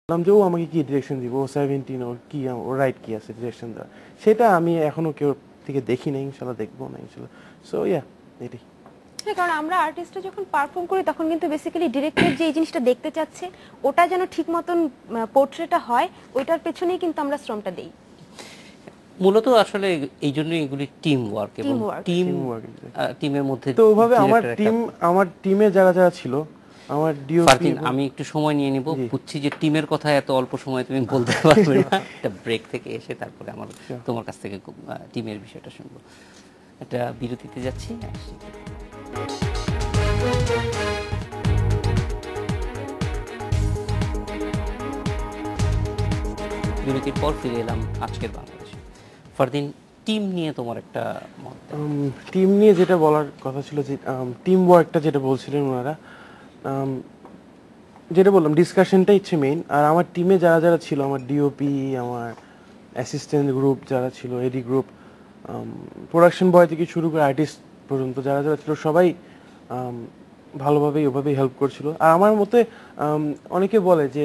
বললাম যে ও আমাকে কি ডিরেকশন দিব, ও 17 ওর কি ও রাইট কি আছে ডিরেকশন দেওয়া, সেটা আমি এখনো কেউ থেকে দেখি না, ইনশাল্লাহ দেখবো না ইনশাল্লাহ। সো ইয়া, এটাই। হ্যাঁ, কারণ আমরা আর্টিস্টরা যখন পারফর্ম করি তখন কিন্তু বেসিক্যালি ডিরেক্টর যে এই জিনিসটা দেখতে চাচ্ছে ওটা যেন ঠিক মতন পোর্ট্রেটা হয়, ওইটার পেছনেই কিন্তু আমরা শ্রমটা দেই। মূলত আসলে এই জন্যই এগুলি টিম ওয়ার্ক এবং টিমের মধ্যে। তো ওভাবে আমার টিমে যারা যারা ছিল, আমার ডিওপি। আমি একটু সময় নিয়ে নিব, বুঝছি যে টিমের কথা এত অল্প সময় তুমি বলতে পারবে না। একটা ব্রেক থেকে এসে তারপরে তোমার কাছ থেকে টিমের বিষয়টা শুনবো। একটা বিরতিতে যাচ্ছি। বিরতির পর ফিরে এলাম আজকের বাংলাদেশে। ফারদিন, টিম নিয়ে তোমার একটা মত। টিম নিয়ে যেটা বলার কথা ছিল যে টিম ওয়ার্কটা যেটা বলছিলেন ওনারা, যেটা বললাম ডিসকাশনটা হচ্ছে মেইন। আর আমার টিমে যারা যারা ছিল, আমার ডিওপি, আমার অ্যাসিস্ট্যান্ট গ্রুপ যারা ছিল, এডি গ্রুপ, প্রোডাকশন বয় থেকে শুরু করে আর্টিস্ট পর্যন্ত যারা যারা ছিল, সবাই ভালোভাবেই ওভাবেই হেল্প করছিল। আর আমার মতে অনেকে বলে যে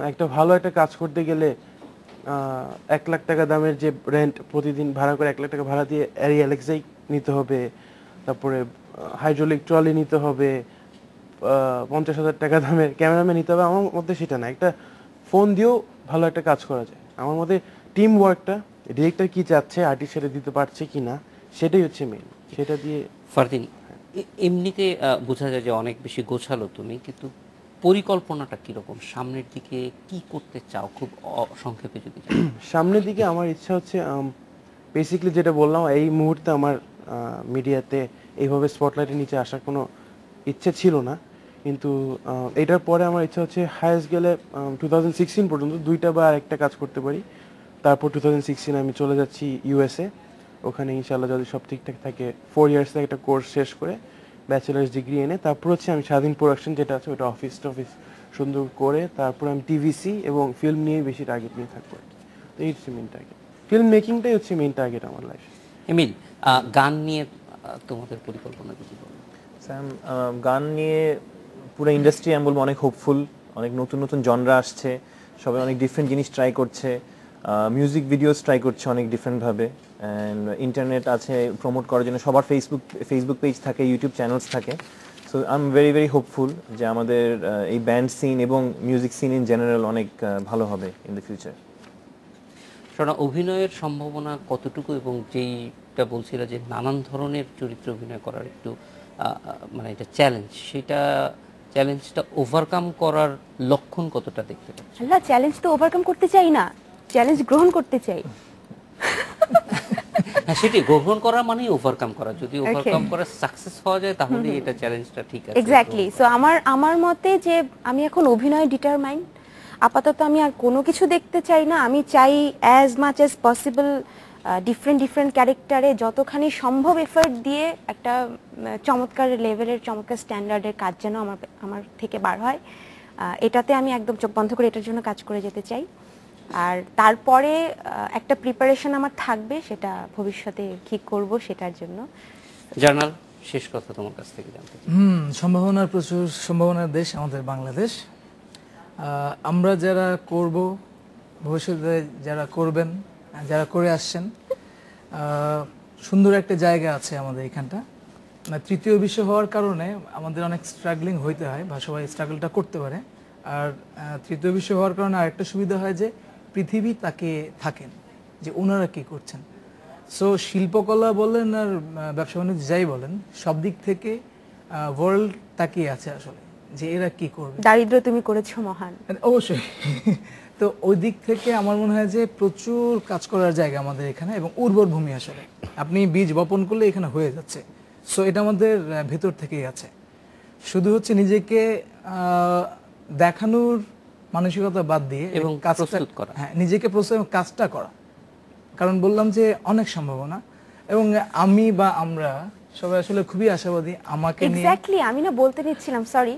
একটা ভালো একটা কাজ করতে গেলে 1 লাখ টাকা দামের যে রেন্ট প্রতিদিন ভাড়া করে 1 লাখ টাকা ভাড়া দিয়ে অ্যালেক্সাই নিতে হবে, তারপরে হাইড্রোলিক ট্রলি নিতে হবে, 50,000 টাকা দামের ক্যামেরাম্যান নিতে হবে। আমার মতে সেটা না, একটা ফোন দিয়েও ভালো একটা কাজ করা যায়। আমার মতে টিম ওয়ার্কটা, ডিরেক্টর কি চাচ্ছে, আর্টিস্ট সেটা দিতে পারছে কি না, সেটাই হচ্ছে মেইন। সেটা দিয়ে ফারদিন, এমনিতে বোঝা যায় যে অনেক বেশি গোছালো তুমি, কিন্তু পরিকল্পনাটা কিরকম? সামনের দিকে কি করতে চাও, খুব সংক্ষেপে যদি। সামনের দিকে আমার ইচ্ছা হচ্ছে, বেসিক্যালি যেটা বললাম, এই মুহূর্তে আমার মিডিয়াতে এইভাবে স্পটলাইটের নিচে আসার কোনো ইচ্ছে ছিল না, কিন্তু এটার পরে আমার ইচ্ছা হচ্ছে হায়েস্ট গেলে 2016 পর্যন্ত 2টা বা আরেকটা কাজ করতে পারি। তারপর 2016 আমি চলে যাচ্ছি ইউএসএ। ওখানে ইনশাল্লাহ যদি সব ঠিকঠাক থাকে 4 ইয়ার্সে একটা কোর্স শেষ করে ব্যাচেলার্স ডিগ্রি এনে তারপর হচ্ছে আমি স্বাধীন প্রোডাকশন যেটা আছে ওটা অফিস সুন্দর করে তারপর আমি টিভিসি এবং ফিল্ম নিয়ে বেশি টার্গেট নিয়ে থাকবো। তো এই হচ্ছে মেইন টার্গেট, ফিল্ম মেকিংটাই হচ্ছে মেইন টার্গেট আমার লাইফে। এমিল, গান নিয়ে তোমাদের পরিকল্পনা কিছু বলো। স্যাম, গান নিয়ে পুরো ইন্ডাস্ট্রি আমি বলবো অনেক হোপফুল, অনেক নতুন নতুন জনরা আসছে, সবাই অনেক ডিফারেন্ট জিনিস ট্রাই করছে, মিউজিক ভিডিওস ট্রাই করছে অনেক ডিফারেন্টভাবে। অ্যান্ড ইন্টারনেট আছে প্রমোট করার জন্য, সবার ফেসবুক পেজ থাকে, ইউটিউব চ্যানেলস থাকে। So I am very very hopeful যে আমাদের এই ব্যান্ড সিন এবং মিউজিক সিন ইন জেনারেল অনেক ভালো হবে ইন দ্য ফিউচার। শোনা, অভিনয়ের সম্ভাবনা কতটুকু, এবং যেইটা বলছিল যে নানান ধরনের চরিত্রে অভিনয় করার একটু মানে এটা চ্যালেঞ্জ, সেটা চ্যালেঞ্জটা ওভারকাম করার লক্ষণ কতটা দেখতে পাচ্ছি? আল্লাহ, চ্যালেঞ্জ তো ওভারকাম করতে চাই না, চ্যালেঞ্জ গ্রহণ করতে চাই। হ্যাঁ, সেটি গ্রহণ করা মানেই ওভারকাম করা। যদি ওভারকাম করে সাকসেস হওয়া যায় তাহলে এটা চ্যালেঞ্জটা ঠিক আছে। এক্স্যাক্টলি। সো আমার মতে যে আমি এখন অভিনয় ডিটারমাইন্ড, আপাতত আমি আর কোনো কিছু দেখতে চাই না। আমি চাই as much as possible different ক্যারেক্টারে যতখানি সম্ভব এফার্ট দিয়ে একটা চমৎকার লেভেলের, চমৎকার স্ট্যান্ডার্ডের কাজ যেন আমার থেকে বার হয়। এটাতে আমি একদম চোখ বন্ধ করে এটার জন্য কাজ করে যেতে চাই। আর তারপরে একটা প্রিপারেশন আমার থাকবে, সেটা ভবিষ্যতে কি করব সেটার জন্য। জার্নাল, শেষ কথা তোমার কাছ থেকে জানতে চাই। সম্ভাবনার প্রচুর সম্ভাবনার দেশ আমাদের বাংলাদেশ। আমরা যারা করব, ভবিষ্যতে যারা করবেন, যারা করে আসছেন, সুন্দর একটা জায়গা আছে আমাদের এখানটা। তৃতীয় বিশ্ব হওয়ার কারণে আমাদের অনেক স্ট্রাগলিং হইতে হয়, বা সবাই স্ট্রাগলটা করতে পারে। আর তৃতীয় বিশ্ব হওয়ার কারণে আরেকটা সুবিধা হয় যে পৃথিবী তাকে থাকেন যে ওনারা কি করছেন। সো শিল্পকলা বলেন আর ব্যবসা বাণিজ্য যাই বলেন, সব দিক থেকে ওয়ার্ল্ড তাকিয়ে আছে আসলে যে এরা কি করবে। দারিদ্র তুমি করেছো মহান, অবশ্যই। তো ওই দিক থেকে আমার মনে হয় যে প্রচুর কাজ করার জায়গা আমাদের এখানে, এবং উর্বর ভূমি আসলে আপনি বীজ বপন করলে এখানে হয়ে যাচ্ছে। সো এটা আমাদের ভেতর থেকেই আছে, শুধু হচ্ছে নিজেকে দেখানোর মানসিকতা বাদ দিয়ে এবং প্রস্তুত করা। হ্যাঁ, নিজেকে প্রস্তুত, কাজটা করা। কারণ বললাম যে অনেক সম্ভাবনা, এবং আমি বা আমরা সবাই আসলে খুবই আশাবাদী আমাকে নিয়ে। এক্স্যাক্টলি, আমি না বলতে নিচ্ছিলাম, সরি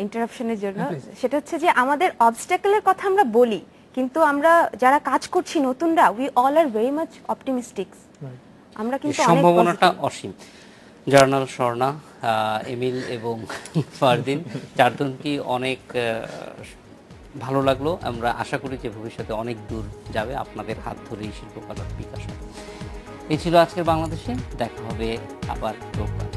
ইন্টারাপশনের জন্য। সেটা হচ্ছে যে আমাদের অবস্ট্যাকলের কথা আমরা বলি, কিন্তু আমরা যারা কাজ করছি নতুনরা, we all are very much optimistic. আমরা কিন্তু সম্ভাবনাটা অসীম। জার্নাল, স্বর্ণা, এমিল এবং ফারদিন, চারজনকে অনেক ভালো লাগলো। আমরা আশা করি যে ভবিষ্যতে অনেক দূর যাবে আপনাদের হাত ধরেই শিল্পকলার বিকাশ হবে। এই ছিল আজকের বাংলাদেশে, দেখা হবে আবার রোববার।